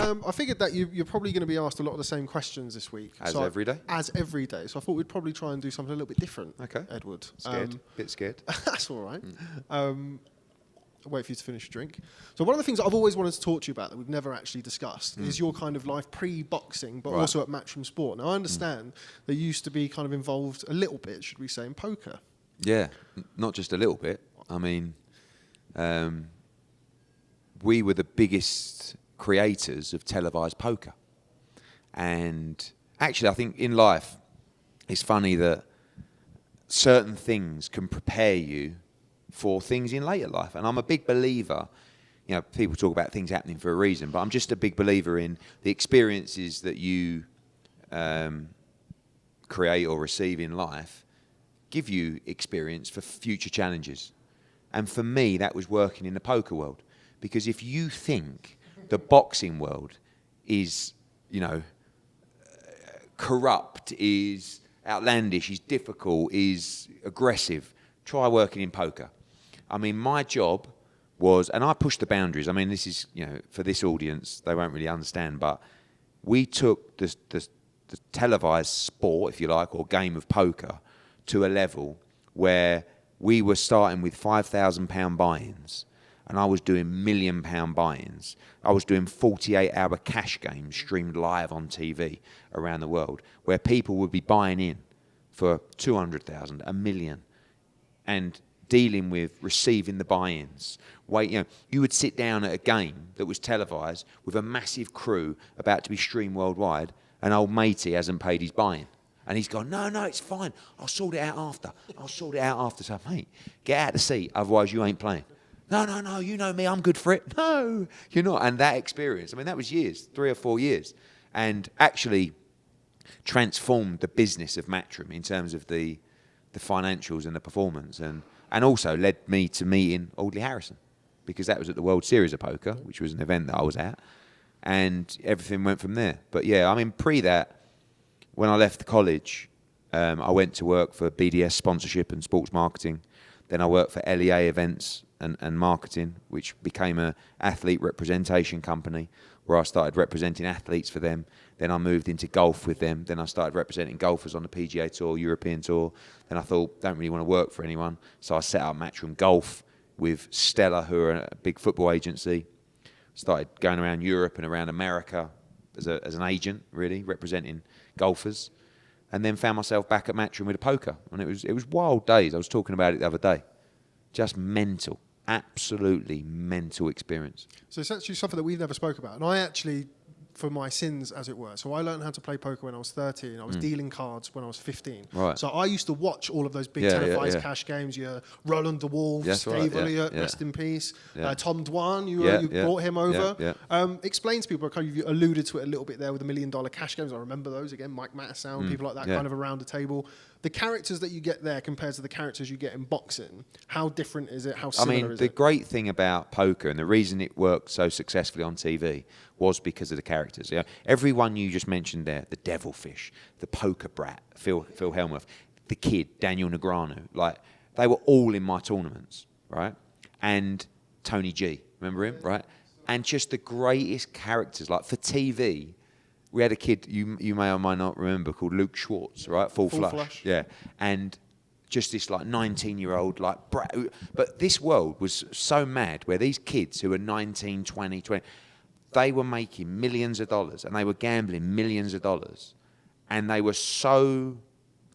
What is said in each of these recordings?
I figured that you're probably going to be asked a lot of the same questions this week. Every day? As every day. So I thought we'd probably try and do something a little bit different, Okay. Edward. Bit scared. That's all right. I'll wait for you to finish your drink. So one of the things I've always wanted to talk to you about that we've never actually discussed is your kind of life pre-boxing, but also at Matchroom Sport. Now, I understand that you used to be kind of involved a little bit, should we say, in poker. Yeah, not just a little bit. I mean, we were the biggest creators of televised poker. And actually, I think in life, it's funny that certain things can prepare you for things in later life. And I'm a big believer, you know, people talk about things happening for a reason, but I'm just a big believer in the experiences that you create or receive in life give you experience for future challenges. And for me, that was working in the poker world. Because if you think the boxing world is, you know, corrupt, is outlandish, is difficult, is aggressive, try working in poker. I mean, my job was, and I pushed the boundaries. I mean, this is, you know, for this audience, they won't really understand, but we took the televised sport, if you like, or game of poker to a level where we were starting with £5,000 buy-ins, and I was doing £1 million buy-ins. I was doing 48-hour cash games streamed live on TV around the world, where people would be buying in for 200,000, £1 million, and dealing with receiving the buy-ins. Wait, you know, you would sit down at a game that was televised with a massive crew about to be streamed worldwide, and old matey hasn't paid his buy-in. And he's gone, no, it's fine. I'll sort it out after. So, mate, get out of the seat, otherwise you ain't playing. No, you know me, I'm good for it. No, you're not. And that experience, I mean, that was years, 3 or 4 years, and actually transformed the business of Matchroom in terms of the financials and the performance, and also led me to meeting Audley Harrison, because that was at the World Series of Poker, which was an event that I was at, and everything went from there. But yeah, I mean, pre that, when I left college, I went to work for BDS sponsorship and sports marketing. Then I worked for LEA events and marketing, which became an athlete representation company, where I started representing athletes for them. Then I moved into golf with them. Then I started representing golfers on the PGA Tour, European Tour. Then I thought, don't really want to work for anyone. So I set up Matchroom Golf with Stella, who are a big football agency. Started going around Europe and around America as an agent, really, representing golfers. And then found myself back at Matchroom with a poker. And it was wild days. I was talking about it the other day. Just mental. Absolutely mental experience. So it's actually something that we've never spoke about. And I actually, for my sins, as it were. So I learned how to play poker when I was 13. I was dealing cards when I was 15. Right. So I used to watch all of those big televised cash games. Your Roland de Wolf, Dave Elliott, rest in peace. Tom Dwan, you brought him over. Explain to people, kind of, you alluded to it a little bit there with the $1 million cash games. I remember those again, Mike Mattersound, people like that kind of around the table. The characters that you get there compared to the characters you get in boxing, how different is it? How similar is it? I mean, the great thing about poker, and the reason it worked so successfully on TV, was because of the characters. You know, everyone you just mentioned there, the Devilfish, the Poker Brat, Phil Hellmuth, the Kid, Daniel Negreanu, like, they were all in my tournaments, right? And Tony G, remember him, right? And just the greatest characters, like for TV. We had a kid you may or may not remember called Luke Schwartz, right? Full Flush. Yeah. And just this like 19-year-old like brat. But this world was so mad where these kids who were 19, 20, they were making millions of dollars and they were gambling millions of dollars. And they were so,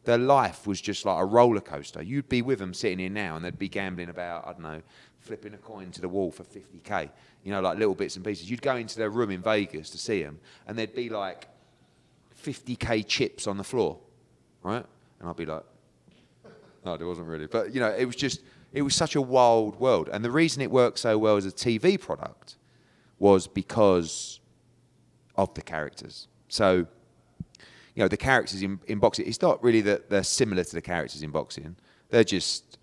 their life was just like a roller coaster. You'd be with them sitting here now and they'd be gambling about, I don't know, flipping a coin to the wall for 50k. You know, like little bits and pieces. You'd go into their room in Vegas to see them, and there'd be like 50k chips on the floor, right? And I'd be like, no, there wasn't really. But, you know, it was such a wild world. And the reason it worked so well as a TV product was because of the characters. So, you know, the characters in boxing, it's not really that they're similar to the characters in boxing. They're just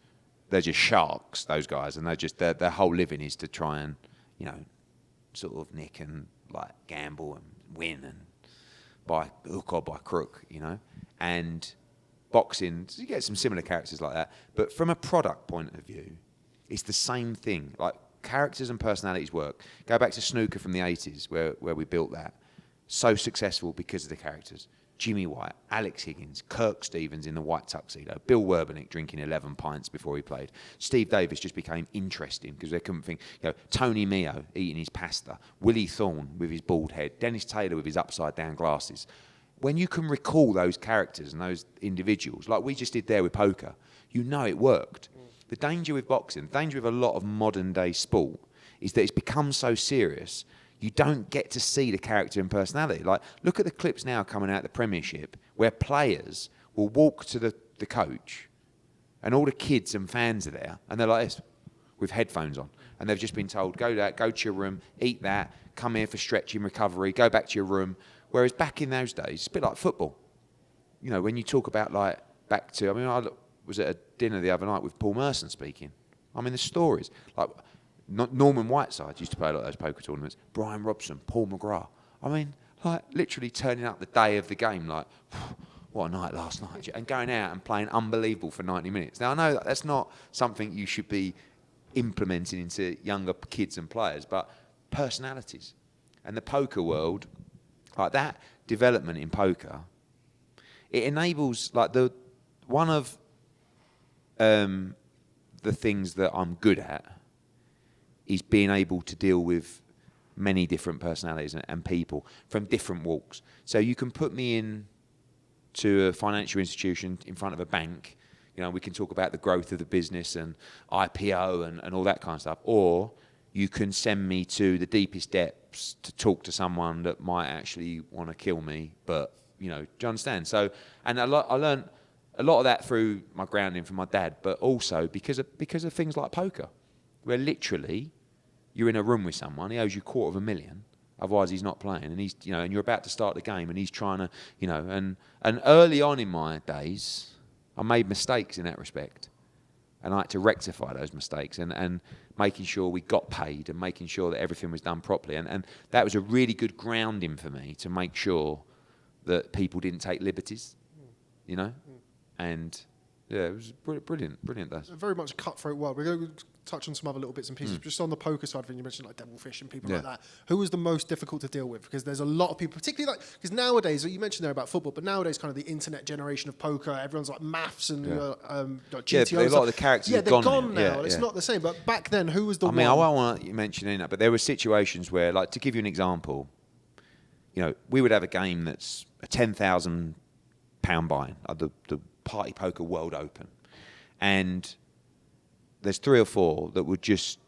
sharks, those guys, and their whole living is to try and, you know, sort of nick and like gamble and win and by hook or by crook, you know. And boxing, you get some similar characters like that. But from a product point of view, it's the same thing. Like characters and personalities work. Go back to snooker from the 80s where we built that. So successful because of the characters. Jimmy White, Alex Higgins, Kirk Stevens in the white tuxedo, Bill Werbenick drinking 11 pints before he played. Steve Davis just became interesting because they couldn't think, Tony Meo eating his pasta, Willie Thorne with his bald head, Dennis Taylor with his upside down glasses. When you can recall those characters and those individuals, like we just did there with poker, it worked. The danger with boxing, the danger with a lot of modern day sport is that it's become so serious, you don't get to see the character and personality. Like, look at the clips now coming out of the Premiership where players will walk to the coach and all the kids and fans are there and they're like this with headphones on. And they've just been told, go to your room, eat that, come here for stretching, recovery, go back to your room. Whereas back in those days, it's a bit like football. When you talk about I was at a dinner the other night with Paul Merson speaking. The stories. Like, Norman Whiteside used to play a lot of those poker tournaments. Brian Robson, Paul McGrath. Literally turning up the day of the game, like, what a night last night. And going out and playing unbelievable for 90 minutes. Now, I know that's not something you should be implementing into younger kids and players, but personalities. And the poker world, like that development in poker, it enables, one of the things that I'm good at is being able to deal with many different personalities and people from different walks. So you can put me in to a financial institution in front of a bank. We can talk about the growth of the business and IPO and all that kind of stuff. Or you can send me to the deepest depths to talk to someone that might actually want to kill me. But, do you understand? So, and I learned a lot of that through my grounding from my dad, but also because of things like poker, where literally you're in a room with someone, he owes you $250,000, otherwise he's not playing, and he's, and you're about to start the game, and he's trying to, and early on in my days, I made mistakes in that respect, and I had to rectify those mistakes, and making sure we got paid, and making sure that everything was done properly, and that was a really good grounding for me to make sure that people didn't take liberties, and yeah, it was brilliant days. Very much a cutthroat world. We're going to touch on some other little bits and pieces. Just on the poker side of it, you mentioned like Devilfish and people like that. Who was the most difficult to deal with? Because there's a lot of people, particularly because nowadays, you mentioned there about football, but nowadays kind of the internet generation of poker, everyone's like maths and GTO. A lot of the characters they're gone now. It's not the same. But back then, who was the one? I won't want to mention that, but there were situations where, like, to give you an example, we would have a game that's a £10,000 buy-in, the Party Poker World Open, and there's 3 or 4 that would just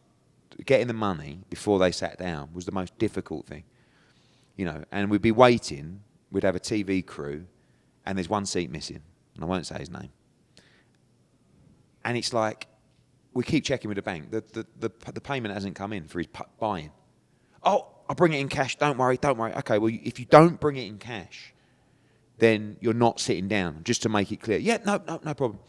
getting the money before they sat down was the most difficult thing, and we'd be waiting, we'd have a TV crew, and there's one seat missing, and I won't say his name, and it's like we keep checking with the bank, the payment hasn't come in for his buy-in. Oh, I'll bring it in cash, don't worry. Okay, well, if you don't bring it in cash, then you're not sitting down, just to make it clear. Yeah, no problem.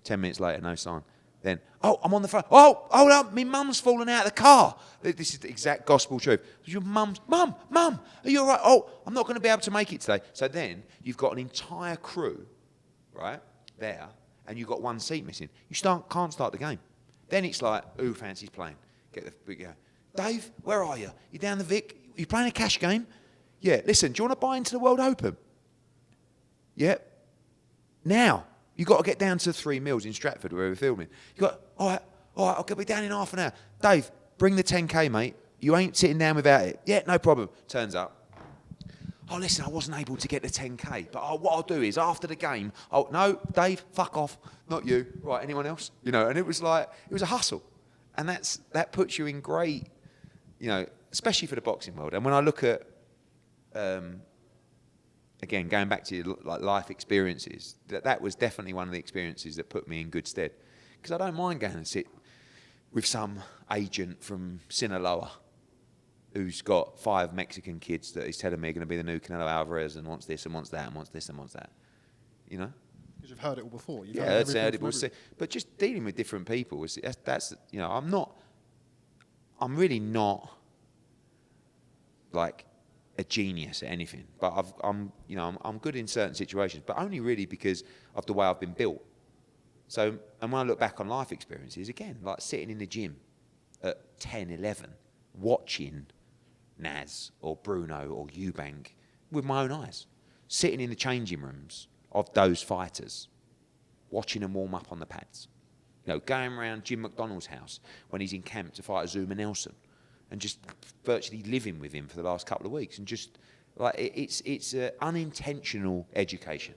10 minutes later, no sign. Then, I'm on the phone. Oh, hold up, my mum's fallen out of the car. This is the exact gospel truth. Your mum, are you all right? Oh, I'm not going to be able to make it today. So then you've got an entire crew, right, there, and you've got one seat missing. Can't start the game. Then it's like, who fancies playing? Dave, where are you? You down the Vic? You playing a cash game? Yeah, listen, do you want to buy into the World Open? Yeah. Now, you got to get down to 3 Mills in Stratford where we're filming. You got, all right, I'll be down in half an hour. Dave, bring the 10K, mate. You ain't sitting down without it. Yeah, no problem. Turns up. Oh, listen, I wasn't able to get the 10K, but what I'll do is after the game, no, Dave, fuck off. Not you. Right, anyone else? And it was like, it was a hustle. And that puts you in great, especially for the boxing world. And when I look at, again, going back to like life experiences, that was definitely one of the experiences that put me in good stead. Because I don't mind going and sit with some agent from Sinaloa who's got 5 Mexican kids that he's telling me are going to be the new Canelo Alvarez and wants this and wants that and wants this and wants that. Because you've heard it all before. I'd heard it all. But just dealing with different people, that's I'm really not like a genius at anything, but I'm good in certain situations, but only really because of the way I've been built. So, and when I look back on life experiences, again, like sitting in the gym, at 10, 11, watching Naz or Bruno or Eubank with my own eyes, sitting in the changing rooms of those fighters, watching them warm up on the pads. You know, going around Jim McDonald's house when he's in camp to fight Azuma Nelson, and just virtually living with him for the last couple of weeks, and just like it's unintentional education.